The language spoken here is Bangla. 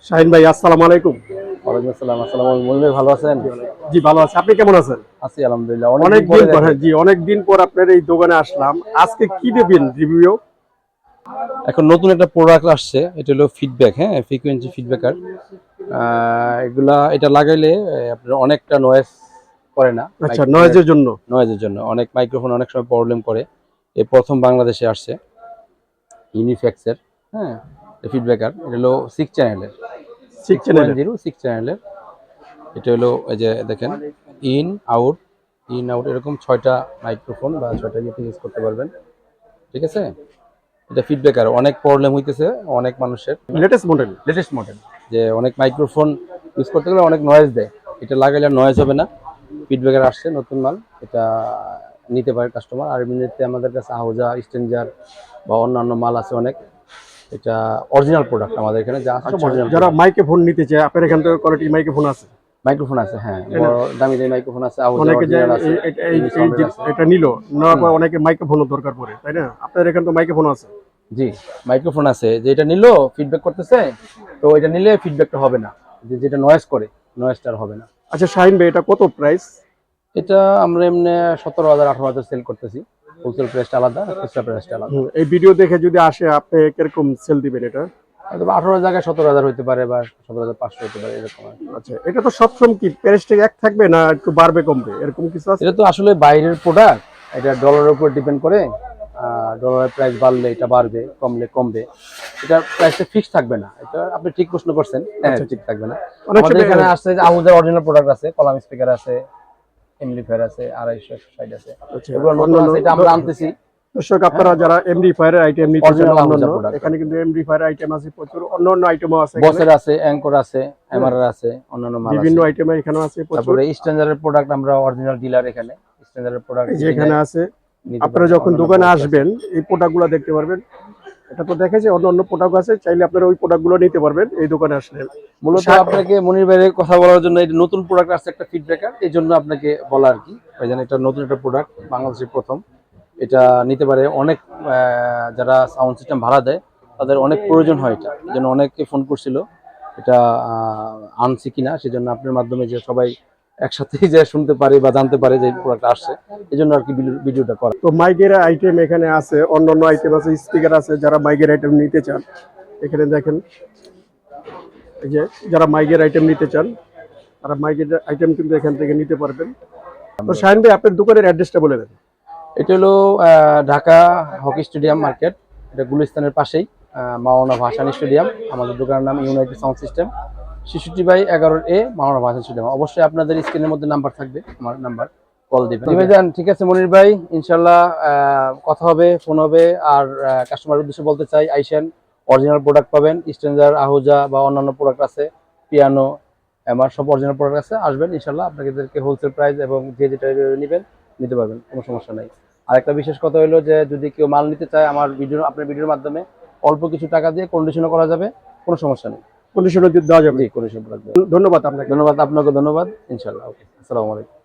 শাহিন ভাই, আসসালামু আলাইকুম। ওয়ালাইকুম আসসালাম। আসসালামু আলাইকুম। মনির ভাই ভালো আছেন? জি ভালো আছি, আপনি কেমন আছেন? আছি আলহামদুলিল্লাহ। অনেক অনেকদিন দিন পরে পর, দেখা। হ্যাঁ জি, অনেক দিন পর আপনার এই দোকানে আসলাম। আজকে কি দেবেন রিভিউ? এখন নতুন একটা প্রোডাক্ট আসছে, এটা হলো ফিডব্যাক, হ্যাঁ, ফ্রিকোয়েন্সি ফিডব্যাকার। এটা লাগাইলে আপনার অনেকটা নয়েজ করে না আচ্ছা, মাইক্রোফোনের। নয়েজের জন্য। নয়েজের জন্য অনেক মাইক্রোফোন অনেক সময় প্রবলেম করে। এই প্রথম বাংলাদেশে আসছে ইউনিফ্যাক্সের, হ্যাঁ, ফিডব্যাকার। এটা হলো 6 চ্যানেলের, 6.0 6 চ্যানেলের। এটা হলো এই যে দেখেন, ইন আউট, ইন আউট, এরকম 6টা মাইক্রোফোন বা 6টা ইয়েতে ইউজ করতে পারবেন। ঠিক আছে, এটা ফিডব্যাকার। অনেক প্রবলেম হইতেছে অনেক মানুষের। লেটেস্ট মডেল যে অনেক মাইক্রোফোন ইউজ করতে গেলে অনেক নয়েজ দেয়। এটা লাগাইলে নয়েজ হবে না। ফিডব্যাকার আসছে নতুন মাল, এটা নিতে পারে কাস্টমার। আর এমনিতে আমাদের কাছে আহুজা, স্ট্রেঞ্জার বা অন্যান্য মাল আছে অনেক। এটা অরিজিনাল প্রোডাক্ট আমাদের এখানে যা আছে সব অরিজিনাল। যারা মাইকে ফোন নিতে চায়, আপনার এখান থেকে কোয়ালিটি মাইকে ফোন আছে? মাইক্রোফোন আছে, হ্যাঁ, বড় দামি দামি মাইক্রোফোন আছে, আহুজা অনেকে যে অরিজিনাল আছে, এটা নিল, নেওয়ার পর অনেকে মাইকে ফোনও দরকার পড়ে, তাই না? আপনার এখানে তো মাইকে ফোন আছে। জি, মাইক্রোফোন আছে। যে এটা নিল ফিডব্যাক করতেছে, তো এটা নিলে ফিডব্যাকটা হবে না, যেটা নয়েজ করে, নয়েজটা আর হবে না। আচ্ছা শাহিন ভাই, এটা কত প্রাইস? এটা আমরা এমনি 17,000 18,000 সেল করতেছি। হোলসেল প্রাইসটা আলাদা, খুচরা প্রাইসটা আলাদা। এই ভিডিও দেখে যদি আসে, আপনি কিরকম সেল দিবেন এটা? হয়তো 18,000 জায়গায় 17,000 হইতে পারে, বা 17,500 হতে পারে, এরকম আর কি। আচ্ছা, এটা তো সবসময় কি প্রাইসটা এক থাকবে, না একটু বাড়বে কমবে এরকম কিছু আছে? এটা তো আসলে বাইরের প্রোডাক্ট, এটা ডলারের উপর ডিপেন্ড করে। ডলারের প্রাইস বাড়লে এটা বাড়বে, কমলে কমবে। এটা প্রাইসটা ফিক্স থাকবে না। এটা আপনি ঠিক প্রশ্ন করছেন, হ্যাঁ, ঠিক থাকবে না। আমাদের এখানে আসছে যে আহুজার অরিজিনাল প্রোডাক্ট আছে, কলাম স্পিকার আছে, এমপ্লিফায়ার আছে, 250 আছে। এগুলো নতুন আছে, এটা আমরা আনতেছি। দর্শক, আপনারা যারা এমডিফায়ারের আইটেম নিতে চান, Original আহুজা অন্যান্য product। এখানে কিন্তু এমডিফায়ারের আইটেম আছে প্রচুর, অন্যান্য আইটেমও আছে, বসের আছে, অ্যাঙ্কর আছে, এমআরআর আছে, অন্যান্য মাল আছে, বিভিন্ন আইটেম এখানে আছে প্রচুর। তারপরে স্ট্যান্ডার্ডের প্রোডাক্ট আমরা অরিজিনাল ডিলার এখানে। স্ট্যান্ডার্ডের প্রোডাক্ট এই যে এখানে আছে, আপনারা যখন দোকানে আসবেন এই প্রোডাক্টগুলো দেখতে পারবেন। এটা তো দেখেছে অন্য প্রোডাক্ট আছে, চাইলে আপনারা ওই প্রোডাক্টগুলো নিতে পারবেন এই দোকানে আসলে। মূলত আপনাকে মনির ভাইয়ের কথা বলার জন্য, এটা নতুন প্রোডাক্ট আসছে একটা ফিডব্যাকার, এই জন্য আপনাকে বলা আর কি। ওই জন্য এটা নতুন একটা প্রোডাক্ট, বাংলাদেশের প্রথম। এটা নিতে পারে অনেক, যারা সাউন্ড সিস্টেম ভাড়া দেয় তাদের অনেক প্রয়োজন হয় এটা। এই জন্য অনেকে ফোন করছিল এটা আনছি কিনা, সেজন্য আপনার মাধ্যমে যে সবাই একসাথেই যে শুনতে পারে বা জানতে পারে যে প্রোডাক্ট আসছে, এই জন্য আর কি ভিডিওটা করা। তো মাইকের আইটেম এখানে আছে, অন্যান্য আইটেম আছে, স্পিকার আছে। যারা মাইকের আইটেম নিতে চান এখানে দেখেন, এই যে যারা মাইকের আইটেম নিতে চান তারা মাইকের আইটেম কিন্তু এখান থেকে নিতে পারবেন। তো শাহিন ভাই, আপনার দোকানের অ্যাড্রেসটা বলে দেন। এটা হলো ঢাকা হকি স্টেডিয়াম মার্কেট, এটা গুলিস্তানের পাশেই, মাওলানা ভাসানী স্টেডিয়াম। আমাদের দোকানের নাম ইউনাইটেড সাউন্ড সিস্টেম, 66/11A মাওলানা ভাসানী স্টেডিয়াম। অবশ্যই আপনাদের স্ক্রিনের মধ্যে নাম্বার থাকবে, আমার নাম্বার, কল দিবেন। ঠিক আছে মনির ভাই, ইনশাল্লাহ কথা হবে, ফোন হবে। আর কাস্টমারের উদ্দেশ্যে বলতে চাই, আইসেন, অরিজিনাল প্রোডাক্ট পাবেন। স্ট্যান্ডার্ড, আহুজা বা অন্যান্য প্রোডাক্ট আছে, পিয়ানো, আমার সব অরিজিনাল প্রোডাক্ট আছে। আসবেন ইনশাল্লাহ, আপনাদেরকে হোলসেল প্রাইস এবং যে যেটা নেবেন নিতে পারবেন, কোনো সমস্যা নাই। আর একটা বিশেষ কথা হলো যে যদি কেউ মাল নিতে চায় আমার আপনার ভিডিওর মাধ্যমে অল্প কিছু টাকা দিয়ে কন্ডিশনও করা যাবে, কোনো সমস্যা নেই। কন্ডিশনও দেওয়া যাবে? জি, কন্ডিশন করা যাবে। ধন্যবাদ আপনাকে। ধন্যবাদ আপনাকে, ধন্যবাদ। ইনশাল্লাহ, ওকে, আসসালামু আলাইকুম।